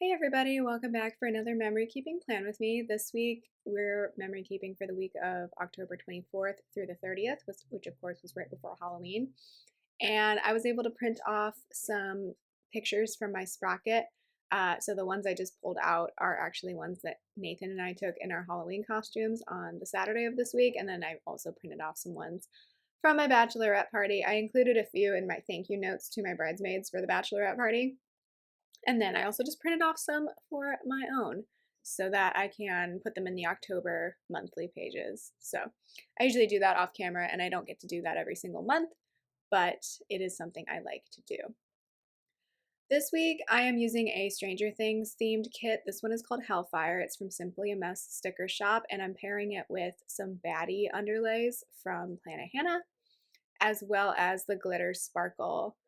Hey everybody, welcome back for another memory keeping plan with me. This week we're memory keeping for the week of October 24th through the 30th, which of course was right before Halloween. And I was able to print off some pictures from my sprocket. So the ones I just pulled out are actually ones that Nathan and I took in our Halloween costumes on the Saturday of this week. And then I also printed off some ones from my bachelorette party. I included a few in my thank you notes to my bridesmaids for the bachelorette party. And then I also just printed off some for my own so that I can put them in the October monthly pages. So I usually do that off camera and I don't get to do that every single month, but it is something I like to do. This week I am using a Stranger Things themed kit. This one is called Hellfire. It's from Simply a Mess Sticker Shop, and I'm pairing it with some baddie underlays from Planet Hannah, as well as the glitter sparkle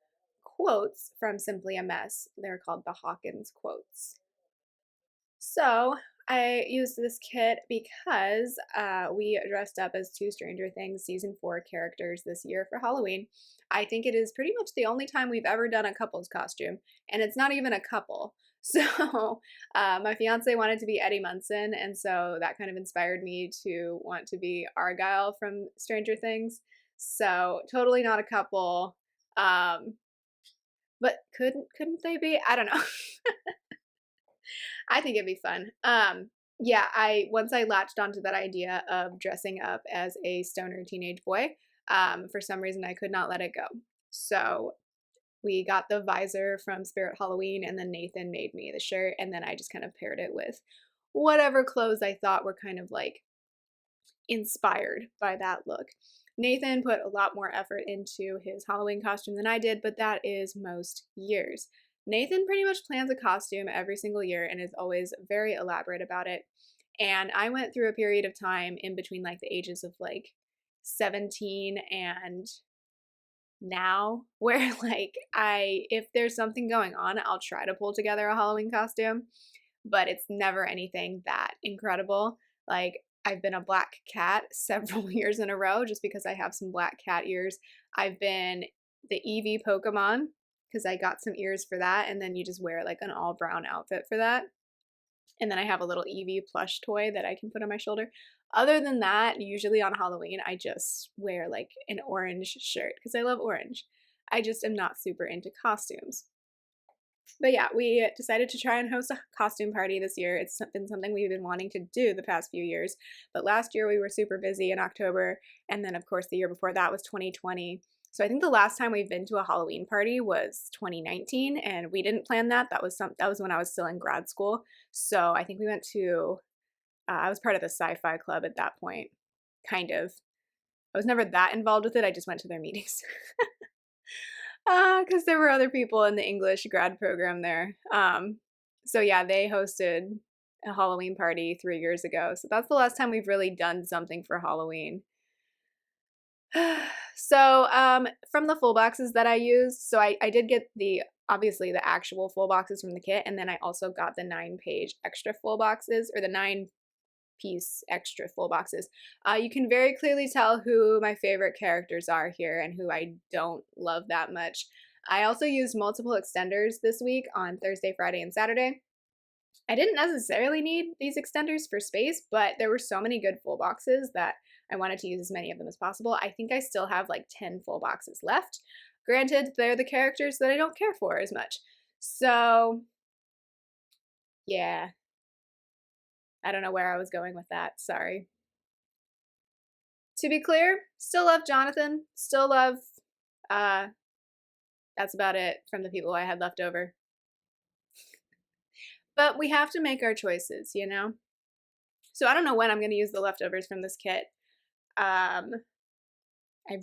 quotes from Simply a Mess. They're called the Hawkins quotes. So I used this kit because we dressed up as two Stranger Things season 4 characters this year for Halloween. I think it is pretty much the only time we've ever done a couple's costume, and it's not even a couple. So my fiance wanted to be Eddie Munson, and so that kind of inspired me to want to be Argyle from Stranger Things. So totally not a couple. But couldn't they be? I don't know. I think it'd be fun. Yeah, I once I latched onto that idea of dressing up as a stoner teenage boy, for some reason I could not let it go. So we got the visor from Spirit Halloween, and then Nathan made me the shirt, and then I just kind of paired it with whatever clothes I thought were kind of like inspired by that look. Nathan put a lot more effort into his Halloween costume than I did, but that is most years. Nathan pretty much plans a costume every single year and is always very elaborate about it. And I went through a period of time in between like the ages of like 17 and now where like if there's something going on, I'll try to pull together a Halloween costume, but it's never anything that incredible. Like I've been a black cat several years in a row just because I have some black cat ears. I've been the Eevee Pokemon because I got some ears for that, and then you just wear like an all brown outfit for that. And then I have a little Eevee plush toy that I can put on my shoulder. Other than that, usually on Halloween, I just wear like an orange shirt because I love orange. I just am not super into costumes. But yeah, we decided to try and host a costume party this year. It's been something we've been wanting to do the past few years. But last year we were super busy in October. And then, of course, the year before that was 2020. So I think the last time we've been to a Halloween party was 2019, and we didn't plan that. That was when I was still in grad school. So I think we went to I was part of the sci-fi club at that point, kind of. I was never that involved with it. I just went to their meetings. Because there were other people in the English grad program there. So yeah, they hosted a Halloween party 3 years ago. So that's the last time we've really done something for Halloween. So from the full boxes that I used, so I did get obviously the actual full boxes from the kit, and then I also got the 9-page extra full boxes, or the 9-piece extra full boxes. You can very clearly tell who my favorite characters are here and who I don't love that much. I also used multiple extenders this week on Thursday, Friday, and Saturday. I didn't necessarily need these extenders for space, but there were so many good full boxes that I wanted to use as many of them as possible. I think I still have like 10 full boxes left. Granted, they're the characters that I don't care for as much. So, yeah. I don't know where I was going with that. Sorry. To be clear, still love Jonathan. Still love, that's about it from the people I had left over. But we have to make our choices, you know? So I don't know when I'm going to use the leftovers from this kit. I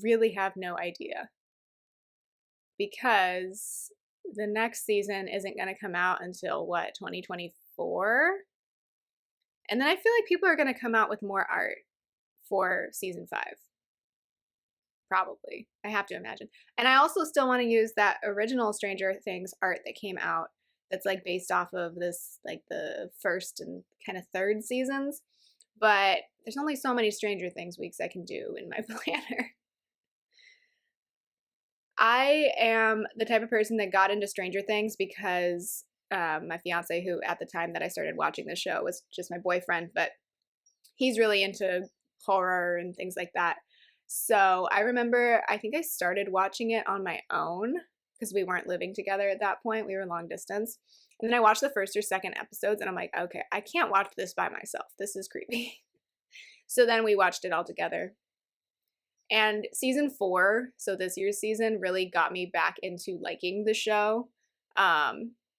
really have no idea. Because the next season isn't going to come out until, what, 2024? And then I feel like people are going to come out with more art for season 5. Probably. I have to imagine. And I also still want to use that original Stranger Things art that came out that's like based off of this, like the first and kind of third seasons. But there's only so many Stranger Things weeks I can do in my planner. I am the type of person that got into Stranger Things because my fiance, who at the time that I started watching the show was just my boyfriend, but he's really into horror and things like that. So I remember, I think I started watching it on my own because we weren't living together at that point. We were long distance. And then I watched the first or second episodes and I'm like, okay, I can't watch this by myself. This is creepy. So then we watched it all together. And season 4, so this year's season, really got me back into liking the show.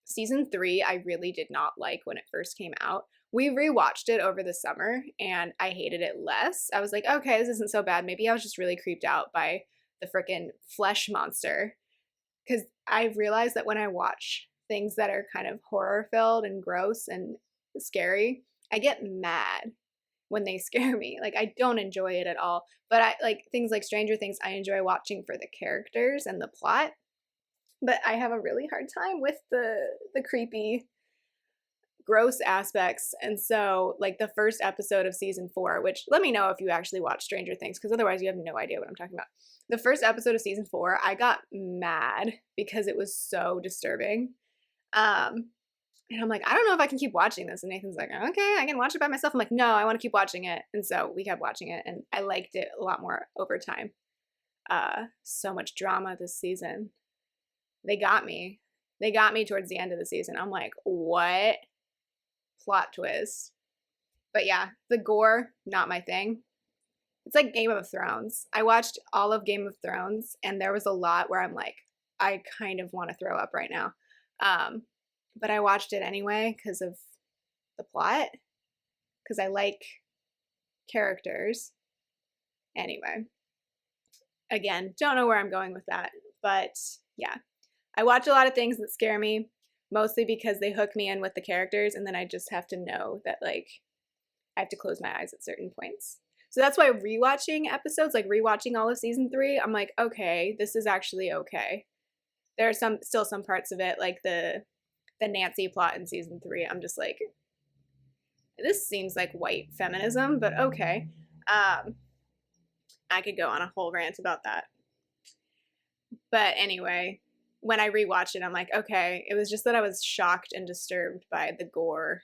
Season 3, I really did not like when it first came out. We rewatched it over the summer and I hated it less. I was like, okay, this isn't so bad. Maybe I was just really creeped out by the freaking flesh monster. Because I've realized that when I watch things that are kind of horror filled and gross and scary, I get mad when they scare me. Like, I don't enjoy it at all. But I like things like Stranger Things, I enjoy watching for the characters and the plot. But I have a really hard time with the creepy, gross aspects. And so, like, the first episode of season 4, which let me know if you actually watch Stranger Things, because otherwise you have no idea what I'm talking about. The first episode of season 4, I got mad because it was so disturbing. And I'm like, I don't know if I can keep watching this. And Nathan's like, okay, I can watch it by myself. I'm like, no, I want to keep watching it. And so we kept watching it and I liked it a lot more over time. So much drama this season. They got me. They got me towards the end of the season. I'm like, what? Plot twist. But yeah, the gore, not my thing. It's like Game of Thrones. I watched all of Game of Thrones and there was a lot where I'm like, I kind of want to throw up right now. But I watched it anyway because of the plot, because I like characters. Anyway, again, don't know where I'm going with that, but yeah. I watch a lot of things that scare me, mostly because they hook me in with the characters, and then I just have to know that, like, I have to close my eyes at certain points. So that's why rewatching episodes, like rewatching all of season 3, I'm like, okay, this is actually okay. There are still some parts of it, like the Nancy plot in season 3. I'm just like, this seems like white feminism, but okay. I could go on a whole rant about that. But anyway, when I rewatched it, I'm like, okay, it was just that I was shocked and disturbed by the gore.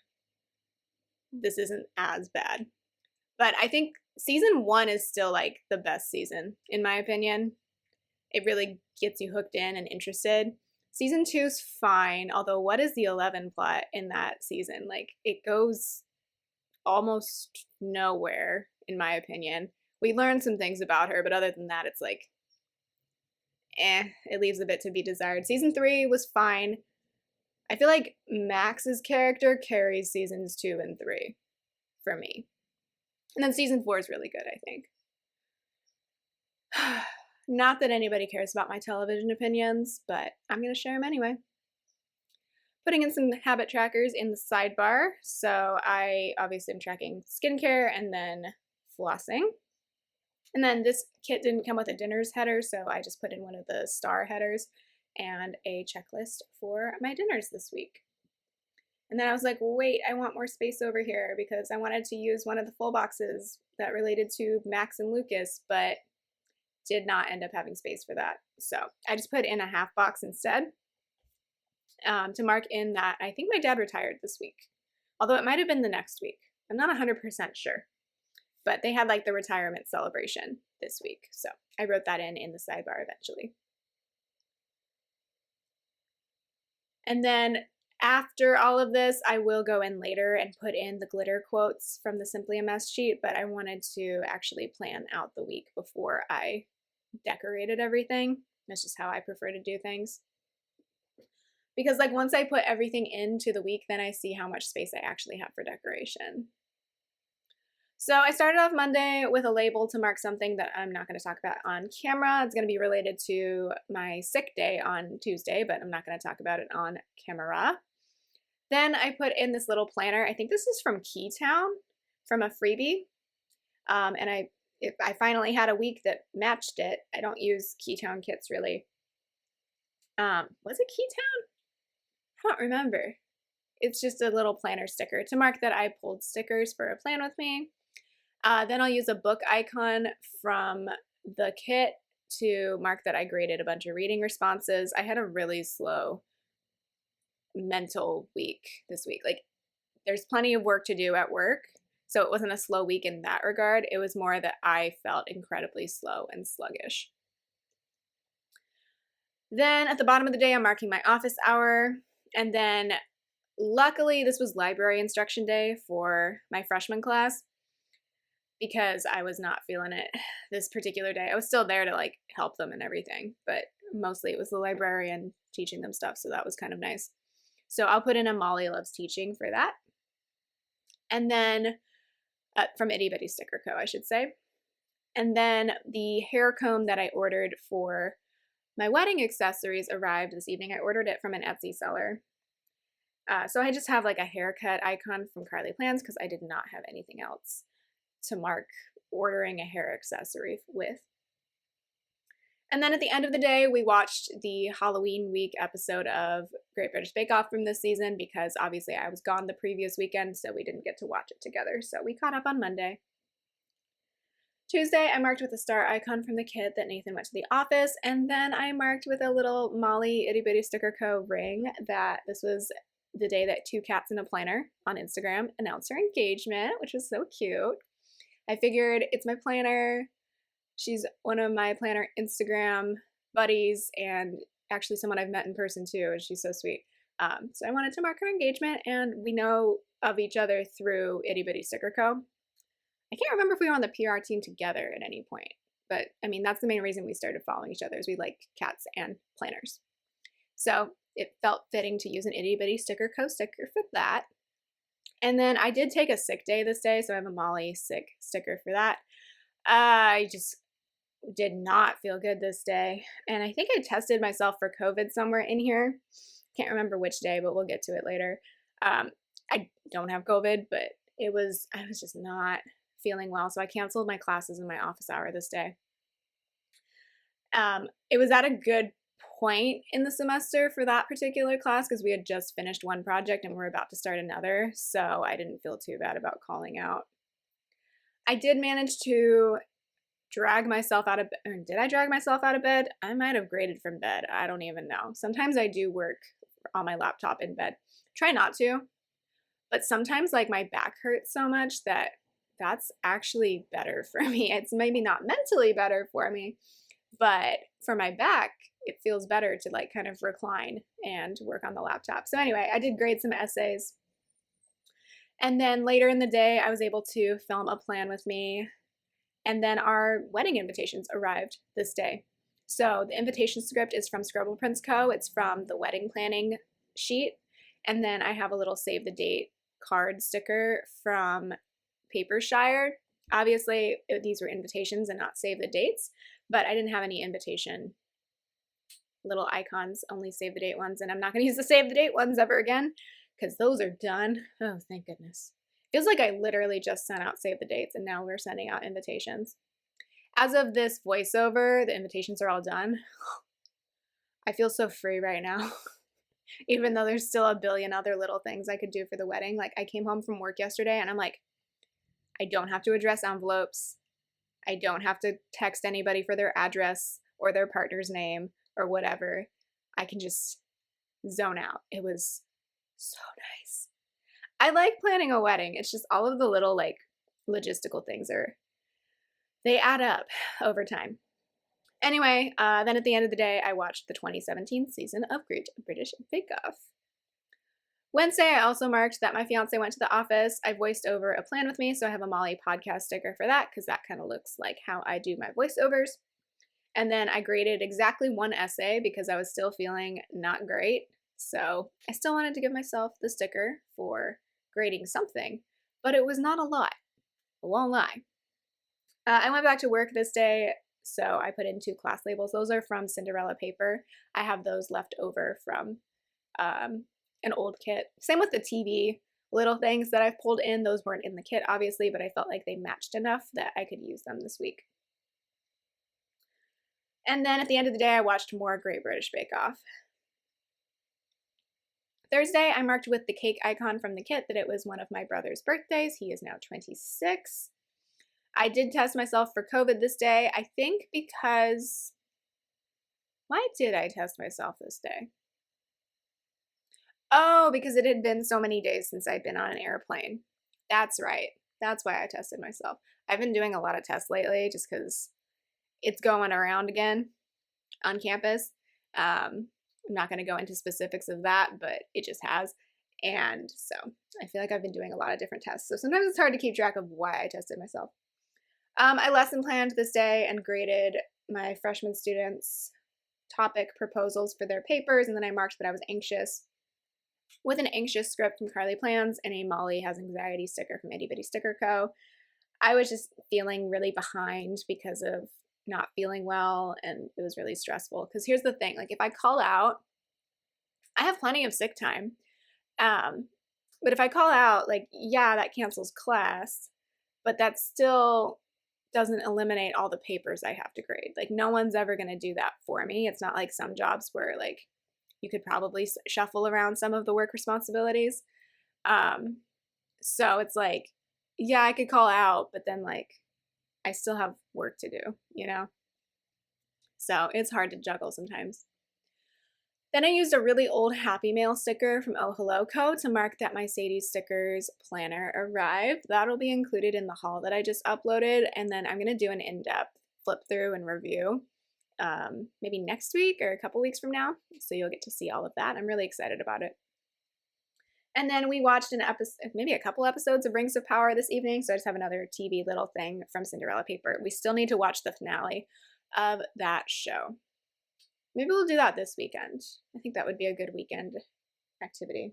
This isn't as bad. But I think season 1 is still like the best season, in my opinion. It really gets you hooked in and interested. Season 2's fine, although what is the 11 plot in that season? Like, it goes almost nowhere, in my opinion. We learn some things about her, but other than that, it's like, it leaves a bit to be desired. Season 3 was fine. I feel like Max's character carries seasons 2 and 3 for me. And then season 4 is really good, I think. Not that anybody cares about my television opinions, but I'm going to share them anyway. Putting in some habit trackers in the sidebar. So I obviously am tracking skincare and then flossing. And then this kit didn't come with a dinners header, so I just put in one of the star headers and a checklist for my dinners this week. And then I was like, wait, I want more space over here because I wanted to use one of the full boxes that related to Max and Lucas, but did not end up having space for that. So I just put in a half box instead to mark in that I think my dad retired this week, although it might have been the next week. I'm not 100% sure, but they had like the retirement celebration this week. So I wrote that in the sidebar eventually. And then after all of this, I will go in later and put in the glitter quotes from the Simply a Mess sheet, but I wanted to actually plan out the week before I decorated everything. That's just how I prefer to do things. Because like once I put everything into the week, then I see how much space I actually have for decoration. So I started off Monday with a label to mark something that I'm not going to talk about on camera. It's going to be related to my sick day on Tuesday, but I'm not going to talk about it on camera. Then I put in this little planner. I think this is from Keytown, from a freebie. And I finally had a week that matched it. I don't use Keytown kits really. Was it Keytown? I don't remember. It's just a little planner sticker to mark that I pulled stickers for a plan with me. Then I'll use a book icon from the kit to mark that I graded a bunch of reading responses. I had a really slow mental week this week. Like, there's plenty of work to do at work, so it wasn't a slow week in that regard. It was more that I felt incredibly slow and sluggish. Then at the bottom of the day, I'm marking my office hour. And then luckily, this was library instruction day for my freshman class because I was not feeling it this particular day. I was still there to like help them and everything, but mostly it was the librarian teaching them stuff. So that was kind of nice. So I'll put in a Molly Loves Teaching for that. And then from Itty Bitty Sticker Co., I should say. And then the hair comb that I ordered for my wedding accessories arrived this evening. I ordered it from an Etsy seller. So I just have like a haircut icon from Carly Plans because I did not have anything else to mark ordering a hair accessory with. And then at the end of the day, we watched the Halloween week episode of Great British Bake Off from this season because obviously I was gone the previous weekend, so we didn't get to watch it together. So we caught up on Monday. Tuesday, I marked with a star icon from the kit that Nathan went to the office, and then I marked with a little Molly Itty Bitty Sticker Co. ring that this was the day that Two Cats and a Planner on Instagram announced her engagement, which was so cute. I figured it's my planner. She's one of my planner Instagram buddies and actually someone I've met in person too, and she's so sweet. So I wanted to mark her engagement, and we know of each other through Itty Bitty Sticker Co. I can't remember if we were on the PR team together at any point, but I mean, that's the main reason we started following each other is we like cats and planners. So it felt fitting to use an Itty Bitty Sticker Co. sticker for that. And then I did take a sick day this day, so I have a Molly sick sticker for that. I just did not feel good this day, and I think I tested myself for COVID somewhere in here. Can't remember which day, but we'll get to it later. I don't have COVID, but I was just not feeling well, so I canceled my classes in my office hour this day. It was at a good point in the semester for that particular class because we had just finished one project and we're about to start another, so I didn't feel too bad about calling out. I did manage to drag myself out of bed. Did I drag myself out of bed? I might have graded from bed. I don't even know. Sometimes I do work on my laptop in bed. Try not to, but sometimes like my back hurts so much that's actually better for me. It's maybe not mentally better for me, but for my back, it feels better to like kind of recline and work on the laptop. So anyway, I did grade some essays. And then later in the day, I was able to film a plan with me. And then our wedding invitations arrived this day. So the invitation script is from Scribble Prints Co. It's from the wedding planning sheet. And then I have a little save the date card sticker from Papershire. Obviously, these were invitations and not save the dates, but I didn't have any invitation little icons, only save the date ones, and I'm not going to use the save the date ones ever again because those are done. Oh, thank goodness. Feels like I literally just sent out save the dates and now we're sending out invitations. As of this voiceover, the invitations are all done. I feel so free right now. Even though there's still a billion other little things I could do for the wedding. Like I came home from work yesterday and I'm like, I don't have to address envelopes. I don't have to text anybody for their address or their partner's name or whatever. I can just zone out. It was so nice. I like planning a wedding. It's just all of the little like logistical things they add up over time. Anyway, then at the end of the day, I watched the 2017 season of Great British Bake Off. Wednesday, I also marked that my fiance went to the office. I voiced over a plan with me, so I have a Molly podcast sticker for that because that kind of looks like how I do my voiceovers. And then I graded exactly one essay because I was still feeling not great. So I still wanted to give myself the sticker for grading something, but it was not a lot. I won't lie. I went back to work this day, so I put in 2 class labels. Those are from Cinderella paper. I have those left over from an old kit. Same with the TV little things that I've pulled in. Those weren't in the kit, obviously, but I felt like they matched enough that I could use them this week. And then at the end of the day, I watched more Great British Bake Off. Thursday, I marked with the cake icon from the kit that it was one of my brother's birthdays. He is now 26. I did test myself for COVID this day, I think because, why did I test myself this day? Oh, because it had been so many days since I'd been on an airplane. That's right. That's why I tested myself. I've been doing a lot of tests lately just because it's going around again on campus. I'm not going to go into specifics of that, but it just has. And so I feel like I've been doing a lot of different tests. So sometimes it's hard to keep track of why I tested myself. I lesson planned this day and graded my freshman students' topic proposals for their papers, and then I marked that I was anxious with an anxious script from Carly Plans and a Molly Has Anxiety sticker from Itty Bitty Sticker Co. I was just feeling really behind because of not feeling well, and it was really stressful. Because here's the thing, like if I call out, I have plenty of sick time. But if I call out, like, yeah, that cancels class, but that still doesn't eliminate all the papers I have to grade. Like no one's ever going to do that for me. It's not like some jobs where like you could probably shuffle around some of the work responsibilities. So it's like, yeah, I could call out, but then like I still have work to do, you know? So it's hard to juggle sometimes. Then I used a really old Happy Mail sticker from Oh Hello Co. to mark that my Sadie Stickers planner arrived. That'll be included in the haul that I just uploaded, and then I'm going to do an in-depth flip through and review maybe next week or a couple weeks from now, so you'll get to see all of that. I'm really excited about it. And then we watched an episode, maybe a couple episodes of Rings of Power this evening, so I just have another TV little thing from Cinderella Paper. We still need to watch the finale of that show. Maybe we'll do that this weekend. I think that would be a good weekend activity.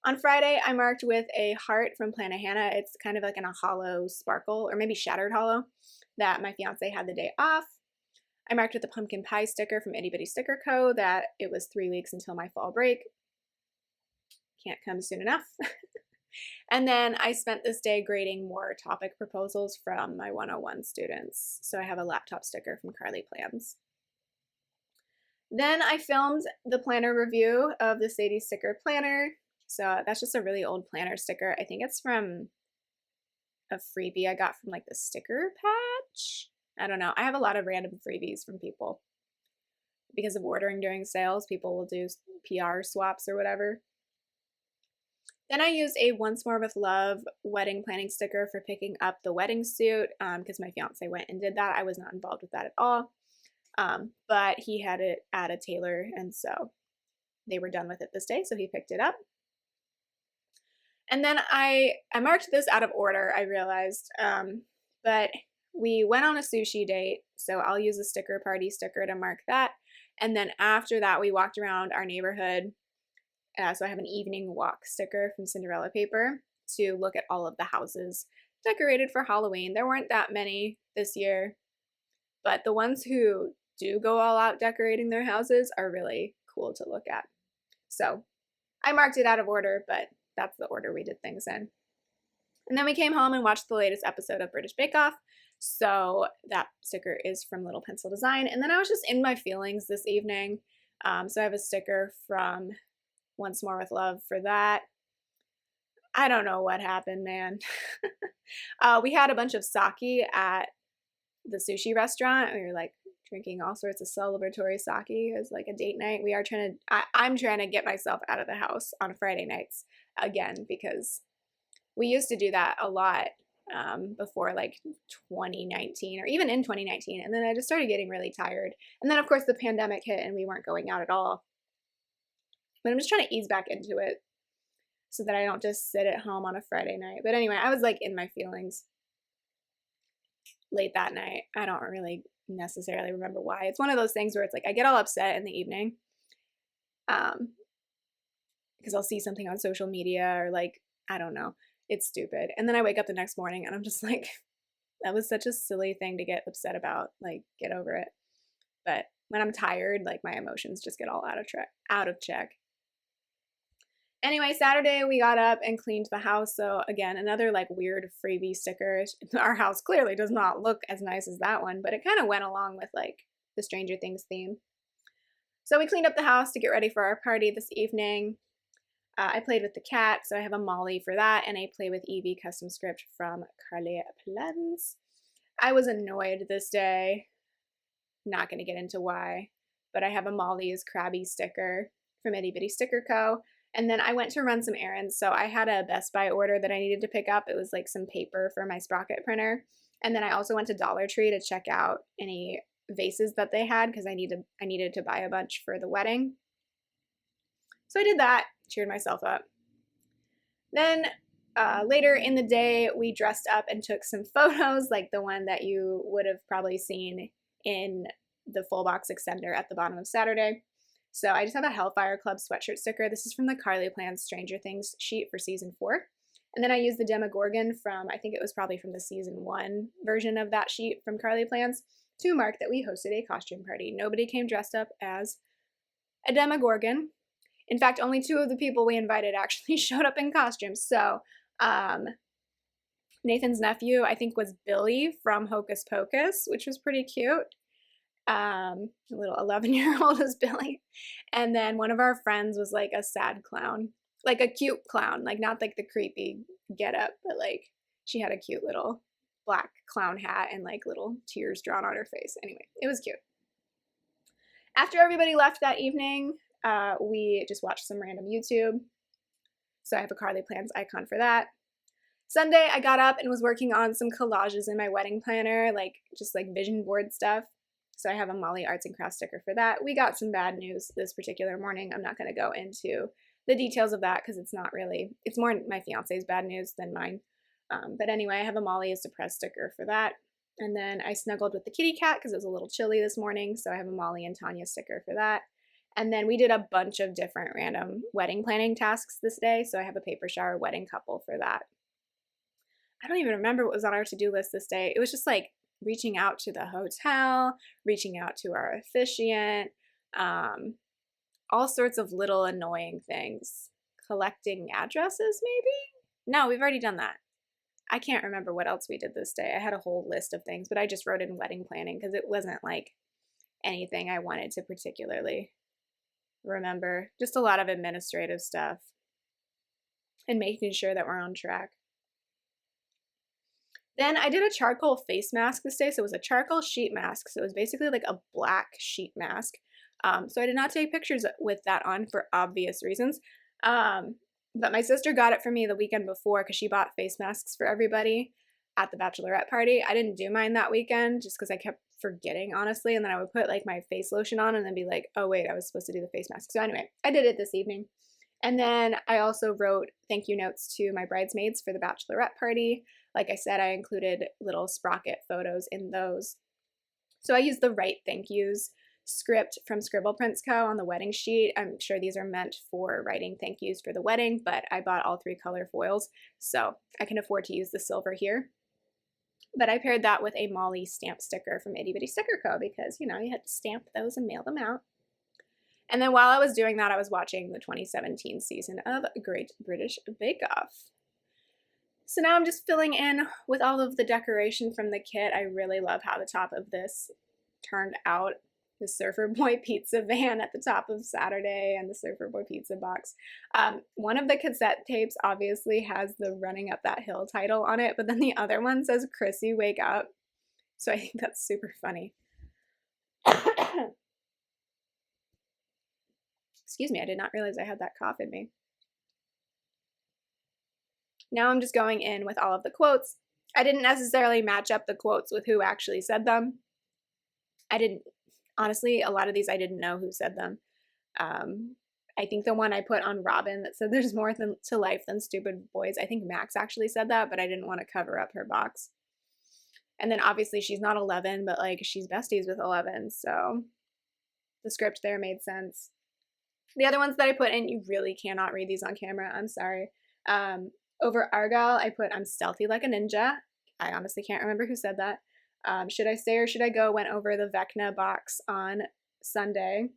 On Friday, I marked with a heart from Plannahannah. It's kind of like in a hollow sparkle, or maybe shattered hollow, that my fiance had the day off. I marked with a pumpkin pie sticker from Itty Bitty Sticker Co. that it was 3 weeks until my fall break. Can't come soon enough. And then I spent this day grading more topic proposals from my 101 students. So I have a laptop sticker from Carly Plans. Then I filmed the planner review of the Sadie Sticker Planner. So that's just a really old planner sticker. I think it's from a freebie I got from like the sticker patch. I don't know. I have a lot of random freebies from people. Because of ordering during sales, people will do PR swaps or whatever. Then I used a Once More with Love wedding planning sticker for picking up the wedding suit because my fiance went and did that. I was not involved with that at all. But he had it at a tailor, and so they were done with it this day, so he picked it up. And then I marked this out of order, I realized, but we went on a sushi date, so I'll use a sticker party sticker to mark that. And then after that, we walked around our neighborhood. So I have an evening walk sticker from Cinderella Paper to look at all of the houses decorated for Halloween. There weren't that many this year, but the ones who do go all out decorating their houses are really cool to look at. So I marked it out of order, but that's the order we did things in. And then we came home and watched the latest episode of British Bake Off. So that sticker is from Little Pencil Design. And then I was just in my feelings this evening. So I have a sticker from Once More with Love for that. I don't know what happened, man. We had a bunch of sake at the sushi restaurant. We were like drinking all sorts of celebratory sake as like a date night. I'm trying to get myself out of the house on Friday nights again because we used to do that a lot before like 2019 or even in 2019. And then I just started getting really tired. And then of course the pandemic hit and we weren't going out at all. But I'm just trying to ease back into it so that I don't just sit at home on a Friday night. But anyway, I was like in my feelings late that night. I don't really necessarily remember why. It's one of those things where it's like I get all upset in the evening because I'll see something on social media or like, I don't know. It's stupid. And then I wake up the next morning and I'm just like, that was such a silly thing to get upset about. Like, get over it. But when I'm tired, like my emotions just get all out of check. Anyway, Saturday we got up and cleaned the house. So again, another like weird freebie sticker. Our house clearly does not look as nice as that one, but it kind of went along with like the Stranger Things theme. So we cleaned up the house to get ready for our party this evening. I played with the cat, so I have a Molly for that, and a Play with Evie custom script from Carly Plans. I was annoyed this day. Not going to get into why, but I have a Molly's Krabby sticker from Itty Bitty Sticker Co. And then I went to run some errands. So I had a Best Buy order that I needed to pick up. It was like some paper for my sprocket printer. And then I also went to Dollar Tree to check out any vases that they had because I needed to buy a bunch for the wedding. So I did that, cheered myself up. Then later in the day, we dressed up and took some photos, like the one that you would have probably seen in the full box extender at the bottom of Saturday. So I just have a Hellfire Club sweatshirt sticker. This is from the Carly Plans Stranger Things sheet for season 4. And then I used the Demogorgon from, I think it was probably from the season 1 version of that sheet from Carly Plans to mark that we hosted a costume party. Nobody came dressed up as a Demogorgon. In fact, only 2 of the people we invited actually showed up in costumes. So Nathan's nephew, I think, was Billy from Hocus Pocus, which was pretty cute. A little 11-year-old was Billy. And then one of our friends was like a sad clown, like a cute clown, like not like the creepy getup, but like she had a cute little black clown hat and like little tears drawn on her face. Anyway, it was cute. After everybody left that evening, we just watched some random YouTube. So I have a Carly Plans icon for that. Sunday, I got up and was working on some collages in my wedding planner, like just like vision board stuff. So I have a Molly Arts and Crafts sticker for that. We got some bad news this particular morning. I'm not going to go into the details of that because it's more my fiance's bad news than mine. But anyway, I have a Molly is Depressed sticker for that. And then I snuggled with the kitty cat because it was a little chilly this morning. So I have a Molly and Tanya sticker for that. And then we did a bunch of different random wedding planning tasks this day. So I have a paper shower wedding couple for that. I don't even remember what was on our to-do list this day. It was just like reaching out to the hotel, reaching out to our officiant, all sorts of little annoying things. Collecting addresses, maybe? No, we've already done that. I can't remember what else we did this day. I had a whole list of things, but I just wrote in wedding planning because it wasn't like anything I wanted to particularly remember. Just a lot of administrative stuff and making sure that we're on track. Then I did a charcoal face mask this day. So it was a charcoal sheet mask. So it was basically like a black sheet mask. So I did not take pictures with that on for obvious reasons. But my sister got it for me the weekend before because she bought face masks for everybody at the bachelorette party. I didn't do mine that weekend just because I kept forgetting, honestly. And then I would put like my face lotion on and then be like, oh wait, I was supposed to do the face mask. So anyway, I did it this evening. And then I also wrote thank you notes to my bridesmaids for the bachelorette party. Like I said, I included little sprocket photos in those. So I used the Write Thank Yous script from Scribble Prints Co. on the wedding sheet. I'm sure these are meant for writing thank yous for the wedding, but I bought all 3 color foils, so I can afford to use the silver here. But I paired that with a Molly stamp sticker from Itty Bitty Sticker Co. because, you know, you had to stamp those and mail them out. And then while I was doing that, I was watching the 2017 season of Great British Bake Off. So now I'm just filling in with all of the decoration from the kit. I really love how the top of this turned out. The Surfer Boy pizza van at the top of Saturday and the Surfer Boy pizza box. One of the cassette tapes obviously has the Running Up That Hill title on it, but then the other one says Chrissy Wake Up. So I think that's super funny. Excuse me, I did not realize I had that cough in me. Now I'm just going in with all of the quotes. I didn't necessarily match up the quotes with who actually said them. Honestly, a lot of these I didn't know who said them. I think the one I put on Robin that said there's more to life than stupid boys, I think Max actually said that, but I didn't want to cover up her box. And then obviously she's not 11, but like she's besties with 11, so the script there made sense. The other ones that I put in, you really cannot read these on camera, I'm sorry. Over Argyle, I put I'm stealthy like a ninja. I honestly can't remember who said that. Should I Stay or Should I Go went over the Vecna box on Sunday.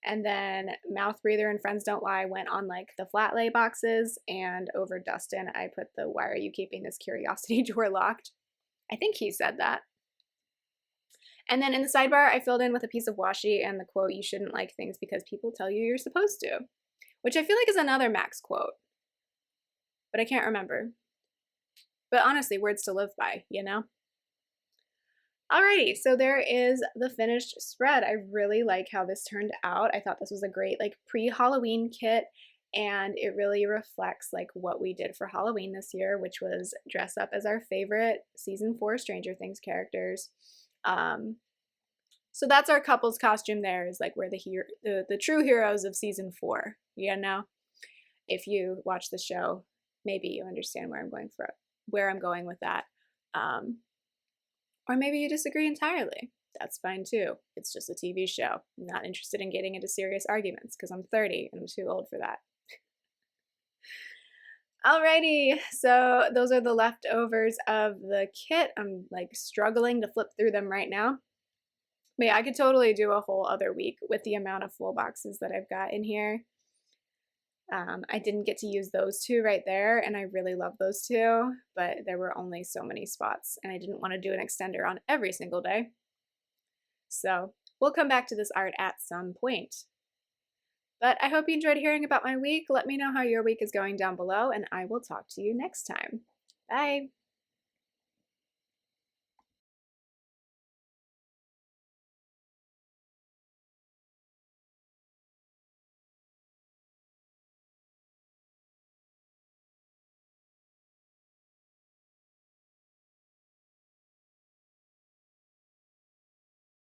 And then Mouth Breather and Friends Don't Lie went on like the flat lay boxes. And over Dustin, I put the Why Are You Keeping This Curiosity Door Locked? I think he said that. And then in the sidebar, I filled in with a piece of washi and the quote, you shouldn't like things because people tell you you're supposed to. Which I feel like is another Max quote. But I can't remember. But honestly, words to live by, you know? Alrighty, so there is the finished spread. I really like how this turned out. I thought this was a great like pre-Halloween kit, and it really reflects like what we did for Halloween this year, which was dress up as our favorite season 4 Stranger Things characters. Um, so that's our couple's costume there, is like we're the true heroes of season 4. You know, if you watch the show, maybe you understand where I'm going with that. Um, or maybe you disagree entirely. That's fine too. It's just a TV show. I'm not interested in getting into serious arguments because I'm 30 and I'm too old for that. Alrighty, so those are the leftovers of the kit. I'm like struggling to flip through them right now. But yeah, I could totally do a whole other week with the amount of full boxes that I've got in here. I didn't get to use those two right there, and I really love those two, but there were only so many spots, and I didn't want to do an extender on every single day. So we'll come back to this art at some point. But I hope you enjoyed hearing about my week. Let me know how your week is going down below, and I will talk to you next time. Bye!